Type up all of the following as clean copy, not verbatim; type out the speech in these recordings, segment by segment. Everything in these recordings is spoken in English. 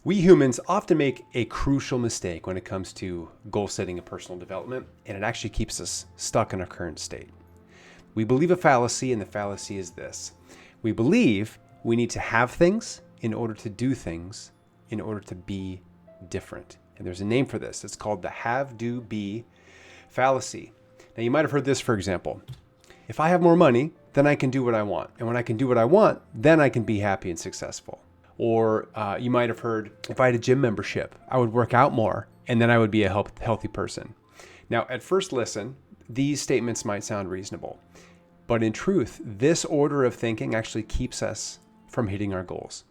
We humans often make a crucial mistake when it comes to goal setting and personal development, and it actually keeps us stuck in our current state. We believe a fallacy, and the fallacy is this. We believe we need to have things in order to do things in order to be different. And there's a name for this. It's called the have, do, be fallacy. Now, you might have heard this, for example. If I have more money, then I can do what I want. And when I can do what I want, then I can be happy and successful. Or you might have heard, if I had a gym membership, I would work out more, and then I would be a healthy person. Now, at first listen, these statements might sound reasonable. But in truth, this order of thinking actually keeps us from hitting our goals.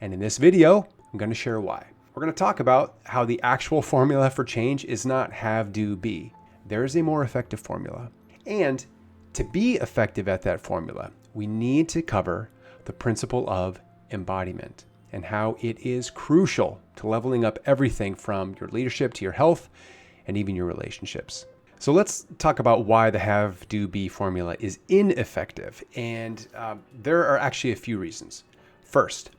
And in this video, I'm going to share why. We're going to talk about how the actual formula for change is not have, do, be. There is a more effective formula. And to be effective at that formula, we need to cover the principle of embodiment and how it is crucial to leveling up everything from your leadership to your health and even your relationships. So let's talk about why the have, do, be formula is ineffective. And there are actually a few reasons. First,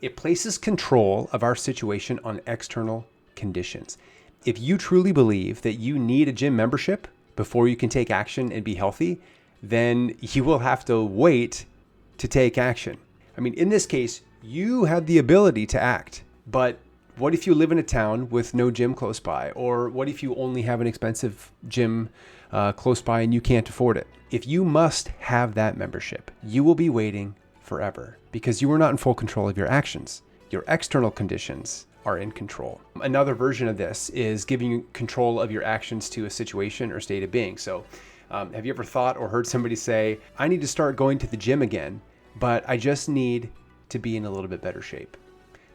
it places control of our situation on external conditions. If you truly believe that you need a gym membership before you can take action and be healthy, then you will have to wait to take action. I mean, in this case, you have the ability to act, but what if you live in a town with no gym close by? Or what if you only have an expensive gym close by and you can't afford it? If you must have that membership, you will be waiting forever because you are not in full control of your actions. Your external conditions are in control. Another version of this is giving you control of your actions to a situation or state of being. So have you ever thought or heard somebody say, I need to start going to the gym again, but I just need to be in a little bit better shape?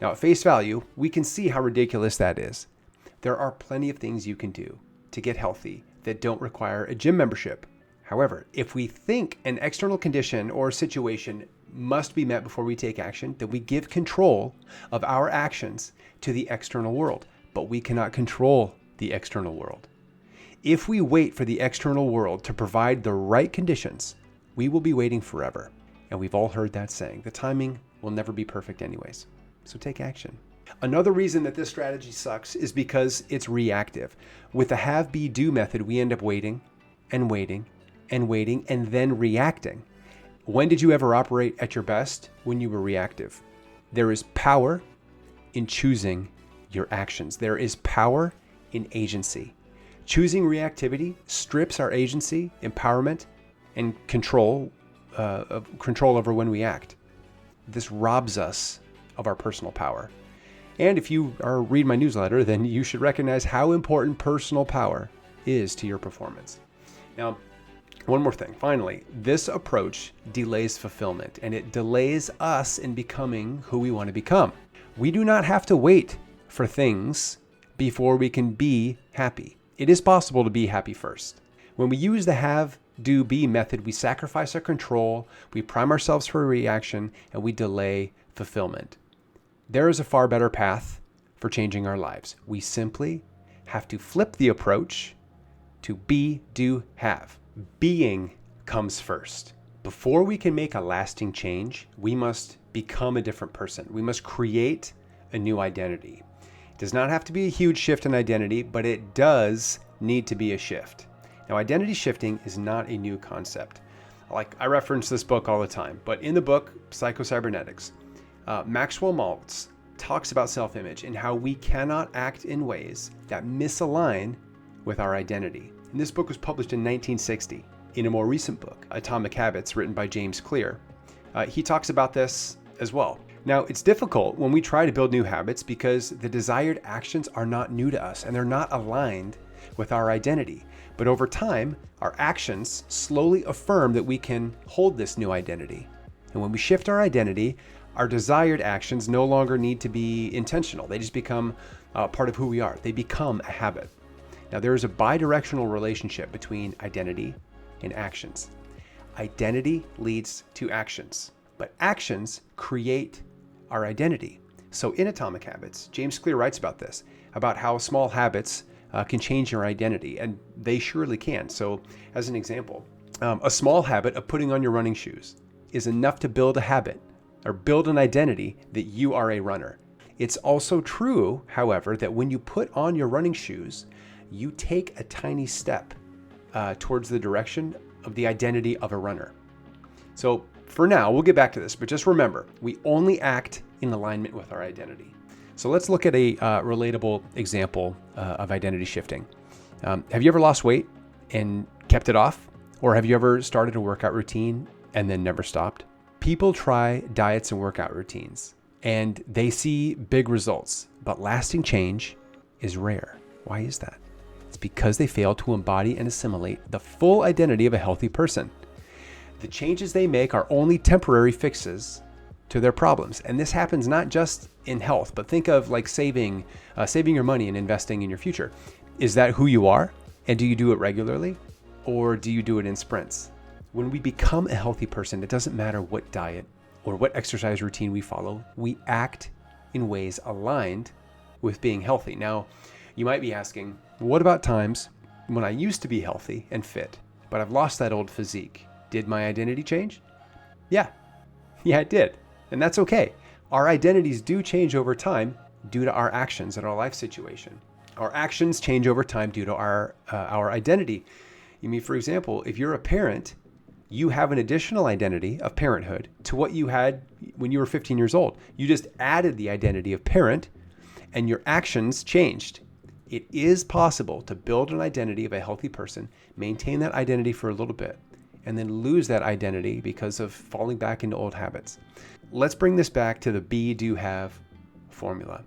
Now, at face value, we can see how ridiculous that is. There are plenty of things you can do to get healthy that don't require a gym membership. However, if we think an external condition or situation must be met before we take action, then we give control of our actions to the external world, but we cannot control the external world. If we wait for the external world to provide the right conditions, we will be waiting forever. And we've all heard that saying, the timing will never be perfect anyways. So take action. Another reason that this strategy sucks is because it's reactive. With the have, be, do method, we end up waiting and waiting and waiting and then reacting. When did you ever operate at your best? When you were reactive. There is power in choosing your actions. There is power in agency. Choosing reactivity strips our agency, empowerment, and control over when we act. This robs us of our personal power. And if you read my newsletter, then you should recognize how important personal power is to your performance. Now, one more thing. Finally, this approach delays fulfillment, and it delays us in becoming who we want to become. We do not have to wait for things before we can be happy. It is possible to be happy first. When we use the have, do, be method, we sacrifice our control, we prime ourselves for a reaction, and we delay fulfillment. There is a far better path for changing our lives. We simply have to flip the approach to be, do, have. Being comes first. Before we can make a lasting change, we must become a different person. We must create a new identity. It does not have to be a huge shift in identity, but it does need to be a shift. Now, identity shifting is not a new concept. I reference this book all the time, but in the book, Psycho-Cybernetics, Maxwell Maltz talks about self-image and how we cannot act in ways that misalign with our identity. And this book was published in 1960. In a more recent book, Atomic Habits, written by James Clear, he talks about this as well. Now, it's difficult when we try to build new habits because the desired actions are not new to us and they're not aligned with our identity. But over time, our actions slowly affirm that we can hold this new identity. And when we shift our identity, our desired actions no longer need to be intentional. They just become part of who we are. They become a habit. Now, there is a bidirectional relationship between identity and actions. Identity leads to actions, but actions create our identity. So in Atomic Habits, James Clear writes about this, about how small habits can change your identity, and they surely can. So as an example, a small habit of putting on your running shoes is enough to build a habit or build an identity that you are a runner. It's also true, however, that when you put on your running shoes, you take a tiny step towards the direction of the identity of a runner. So for now, we'll get back to this, but just remember, we only act in alignment with our identity. So let's look at a relatable example of identity shifting. Have you ever lost weight and kept it off? Or have you ever started a workout routine and then never stopped? People try diets and workout routines and they see big results, but lasting change is rare. Why is that? It's because they fail to embody and assimilate the full identity of a healthy person. The changes they make are only temporary fixes to their problems. And this happens not just in health, but think of like saving your money and investing in your future. Is that who you are? And do you do it regularly? Or do you do it in sprints? When we become a healthy person, it doesn't matter what diet or what exercise routine we follow, we act in ways aligned with being healthy. Now, you might be asking, what about times when I used to be healthy and fit, but I've lost that old physique? Did my identity change? Yeah, it did. And that's okay. Our identities do change over time due to our actions and our life situation. Our actions change over time due to our identity. You mean, for example, if you're a parent, you have an additional identity of parenthood to what you had when you were 15 years old. You just added the identity of parent and your actions changed. It is possible to build an identity of a healthy person, maintain that identity for a little bit, and then lose that identity because of falling back into old habits. Let's bring this back to the be, do, have formula.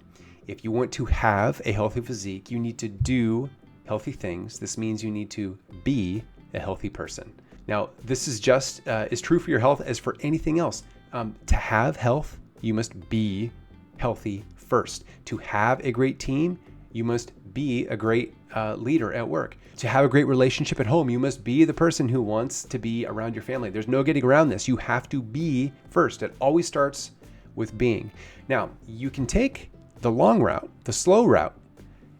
If you want to have a healthy physique, you need to do healthy things. This means you need to be a healthy person. Now, this is just as true for your health as for anything else. To have health, you must be healthy first. To have a great team, you must be a great leader at work. To have a great relationship at home, you must be the person who wants to be around your family. There's no getting around this. You have to be first. It always starts with being. Now, you can take the long route, the slow route,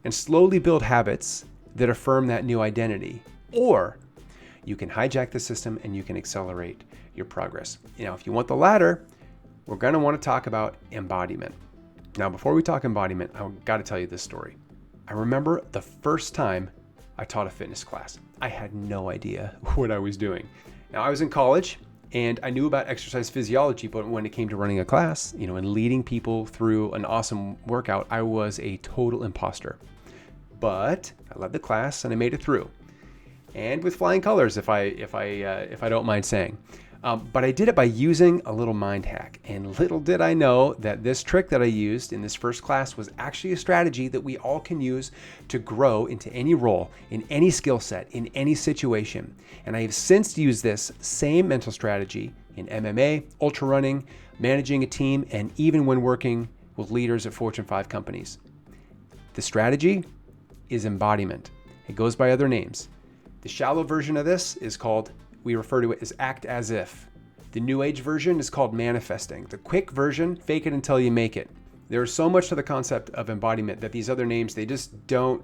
and slowly build habits that affirm that new identity. Or you can hijack the system and you can accelerate your progress. Now, if you want the latter, we're going to want to talk about embodiment. Now, before we talk embodiment, I've got to tell you this story. I remember the first time I taught a fitness class. I had no idea what I was doing. Now, I was in college and I knew about exercise physiology, but when it came to running a class, and leading people through an awesome workout, I was a total imposter. But I led the class and I made it through, and with flying colors, if I don't mind saying. But I did it by using a little mind hack. And little did I know that this trick that I used in this first class was actually a strategy that we all can use to grow into any role, in any skill set, in any situation. And I have since used this same mental strategy in MMA, ultra running, managing a team, and even when working with leaders at Fortune 5 companies. The strategy is embodiment. It goes by other names. The shallow version of this is called, we refer to it as act as if. The new age version is called manifesting. The quick version, fake it until you make it. There is so much to the concept of embodiment that these other names, they just don't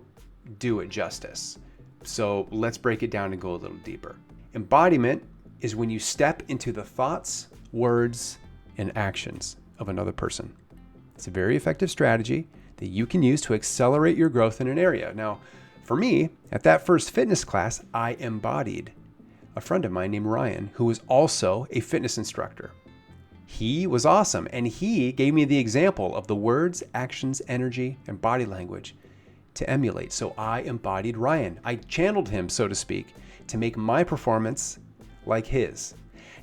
do it justice. So let's break it down and go a little deeper. Embodiment is when you step into the thoughts, words, and actions of another person. It's a very effective strategy that you can use to accelerate your growth in an area. Now, for me, at that first fitness class, I embodied a friend of mine named Ryan, who was also a fitness instructor. He was awesome, and he gave me the example of the words, actions, energy, and body language to emulate. So I embodied Ryan. I channeled him, so to speak, to make my performance like his.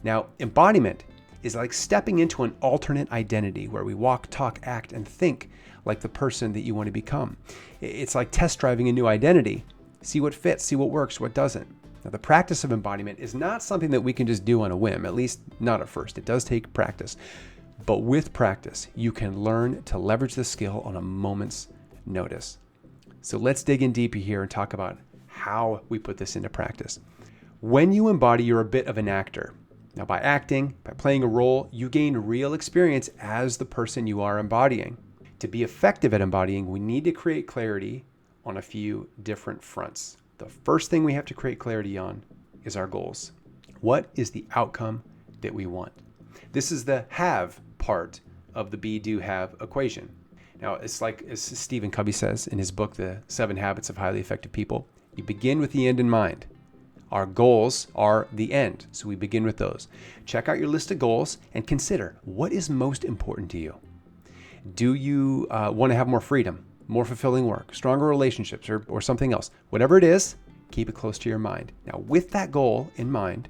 Now, embodiment is like stepping into an alternate identity where we walk, talk, act, and think like the person that you want to become. It's like test driving a new identity. See what fits, see what works, what doesn't. Now, the practice of embodiment is not something that we can just do on a whim, at least not at first. It does take practice. But with practice, you can learn to leverage the skill on a moment's notice. So let's dig in deeper here and talk about how we put this into practice. When you embody, you're a bit of an actor. Now, by acting, by playing a role, you gain real experience as the person you are embodying. To be effective at embodying, we need to create clarity on a few different fronts. The first thing we have to create clarity on is our goals. What is the outcome that we want? This is the have part of the be, do, have equation. Now, it's like, as Stephen Covey says in his book, The 7 Habits of Highly Effective People, you begin with the end in mind. Our goals are the end, so we begin with those. Check out your list of goals and consider, what is most important to you? Do you want to have more freedom, more fulfilling work, stronger relationships, or something else? Whatever it is, keep it close to your mind. Now, with that goal in mind,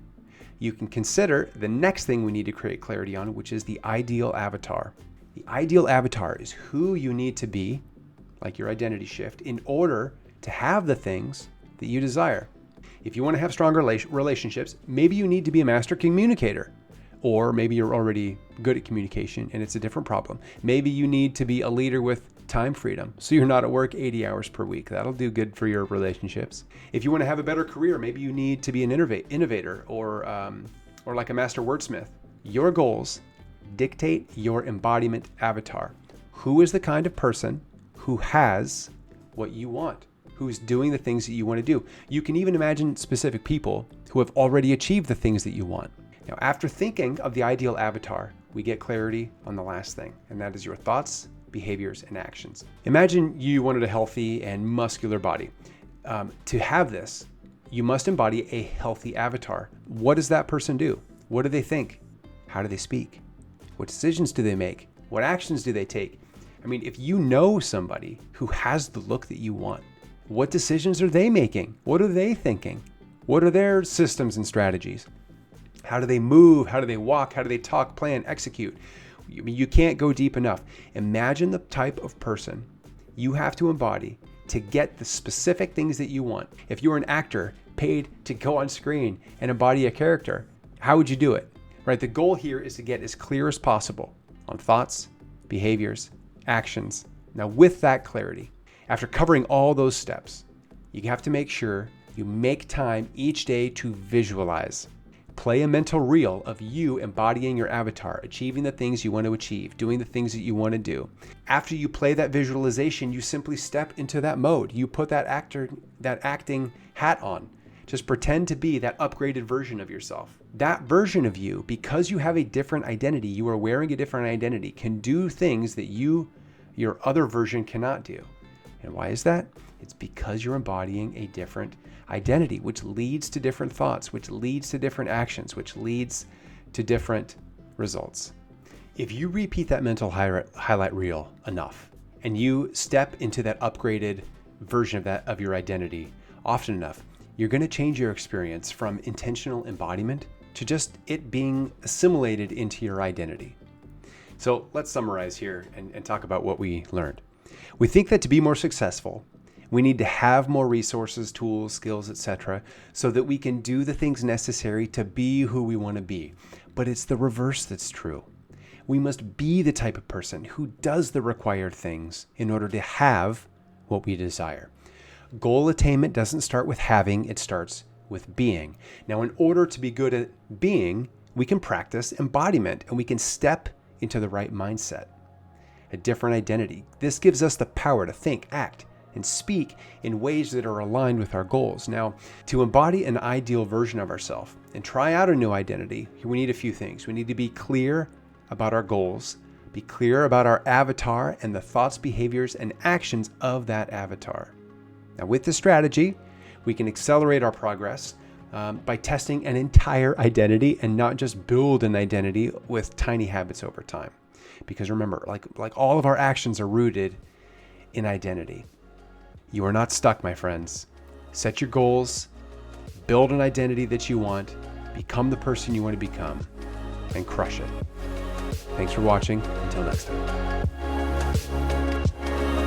you can consider the next thing we need to create clarity on, which is the ideal avatar. The ideal avatar is who you need to be, like your identity shift, in order to have the things that you desire. If you want to have stronger relationships, maybe you need to be a master communicator, or maybe you're already good at communication and it's a different problem. Maybe you need to be a leader with time freedom, so you're not at work 80 hours per week. That'll do good for your relationships. If you want to have a better career, maybe you need to be an innovator or like a master wordsmith. Your goals dictate your embodiment avatar. Who is the kind of person who has what you want, who's doing the things that you want to do? You can even imagine specific people who have already achieved the things that you want. Now, after thinking of the ideal avatar, we get clarity on the last thing, and that is your thoughts, behaviors, and actions. Imagine you wanted a healthy and muscular body. To have this, you must embody a healthy avatar. What does that person do? What do they think? How do they speak? What decisions do they make? What actions do they take? I mean, if you know somebody who has the look that you want, what decisions are they making? What are they thinking? What are their systems and strategies? How do they move? How do they walk? How do they talk, plan, execute? I mean, you can't go deep enough. Imagine the type of person you have to embody to get the specific things that you want. If you were an actor paid to go on screen and embody a character, how would you do it? Right? The goal here is to get as clear as possible on thoughts, behaviors, actions. Now, with that clarity, after covering all those steps, you have to make sure you make time each day to visualize. Play a mental reel of you embodying your avatar, achieving the things you want to achieve, doing the things that you want to do. After you play that visualization, you simply step into that mode. You put that acting hat on. Just pretend to be that upgraded version of yourself. That version of you, because you have a different identity, you are wearing a different identity, can do things that your other version cannot do. And why is that? It's because you're embodying a different identity, which leads to different thoughts, which leads to different actions, which leads to different results. If you repeat that mental highlight reel enough, and you step into that upgraded version of your identity often enough, you're going to change your experience from intentional embodiment to just it being assimilated into your identity. So let's summarize here and talk about what we learned. We think that to be more successful, we need to have more resources, tools, skills, etc., so that we can do the things necessary to be who we want to be. But it's the reverse that's true. We must be the type of person who does the required things in order to have what we desire. Goal attainment doesn't start with having, it starts with being. Now, in order to be good at being, we can practice embodiment and we can step into the right mindset, a different identity. This gives us the power to think, act, and speak in ways that are aligned with our goals. Now, to embody an ideal version of ourselves and try out a new identity, we need a few things. We need to be clear about our goals, be clear about our avatar and the thoughts, behaviors, and actions of that avatar. Now, with this strategy, we can accelerate our progress by testing an entire identity and not just build an identity with tiny habits over time. Because remember, like all of our actions are rooted in identity. You are not stuck, my friends. Set your goals, build an identity that you want, become the person you want to become, and crush it. Thanks for watching. Until next time.